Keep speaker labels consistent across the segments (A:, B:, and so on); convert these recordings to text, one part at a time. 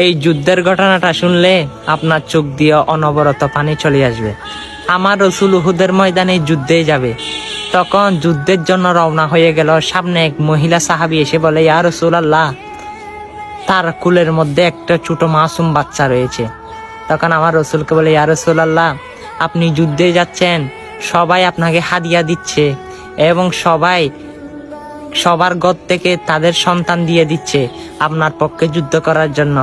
A: এই যুদ্ধের ঘটনাটা শুনলে আপনার চোখ দিয়ে অনবরত পানি চলে আসবে। আমার রসুল উহুদের ময়দানে যুদ্ধে যাবে, তখন যুদ্ধের জন্য রওনা হয়ে গেল। সামনে এক মহিলা সাহাবী এসে বলে, ইয়া রাসূলুল্লাহ, তার কুলের মধ্যে একটা ছোট মাসুম বাচ্চা রয়েছে। তখন আমার রসুলকে বলে, ইয়া রাসূলুল্লাহ, আপনি যুদ্ধে যাচ্ছেন, সবাই আপনাকে হাদিয়া দিচ্ছে এবং সবার ঘর থেকে তাদের সন্তান দিয়ে দিচ্ছে আপনার পক্ষে যুদ্ধ করার জন্য।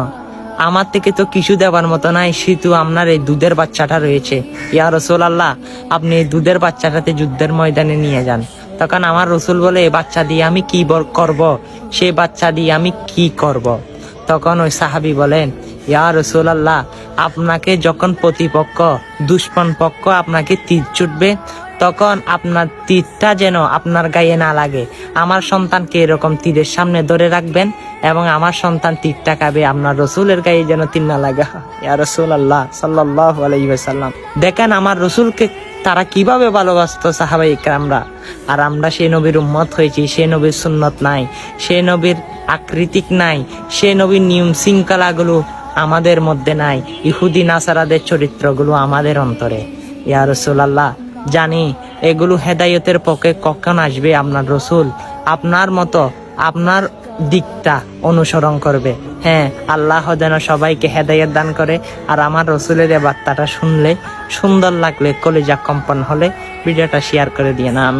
A: আমার থেকে তো কিছু দেওয়ার মতো নাই, শুধু আপনার এই দুধের বাচ্চাটা রয়েছে। ইয়া রাসূলুল্লাহ, আপনি এই দুধের বাচ্চাটাতে যুদ্ধের ময়দানে নিয়ে যান। তখন আমার রসুল বলে, এই বাচ্চা দিয়ে আমি কি করব? সেই বাচ্চা দিয়ে আমি কি করব? তখন ওই সাহাবী বলেন, ইয়া রাসূলুল্লাহ, আপনাকে যখন প্রতিপক্ষ দুশমন পক্ষ আপনাকে তীর ছুটবে, তখন আপনার তীরটা যেন আপনার গায়ে না লাগে। আমার সন্তানকে এরকম তীরের সামনে ধরে রাখবেন এবং আমার সন্তান তীরটা খাবে, আপনার রসুলের গায়ে যেন তীর না লাগে। ইয়া রাসূলুল্লাহ সাল্লাল্লাহু আলাইহি ওয়াসাল্লাম, দেখেন আমার রসুলকে তারা কিভাবে ভালোবাসতো সাহাবায়ে কেরামরা। আর আমরা সেই নবীর উম্মত হয়েছি, সেই নবীর সুন্নত নাই, সেই নবীর আকৃতিক নাই, সেই নবীর নিয়ম শৃঙ্খলাগুলো আমাদের মধ্যে নাই, ইহুদি নাসারাদের চরিত্রগুলো আমাদের অন্তরে। ইয়া রাসূলুল্লাহ, জানি এগুলো হেদায়েতের পক্ষে কখন আসবে আপনার রসুল আপনার মতো আপনার দিকটা অনুসরণ করবে। হ্যাঁ, আল্লাহ যেন সবাইকে হেদায়েত দান করে। আর আমার রসুলের এই বার্তাটা শুনলে, সুন্দর লাগলে, কলিজা কম্পন হলে ভিডিওটা শেয়ার করে দিয়ে না। আমি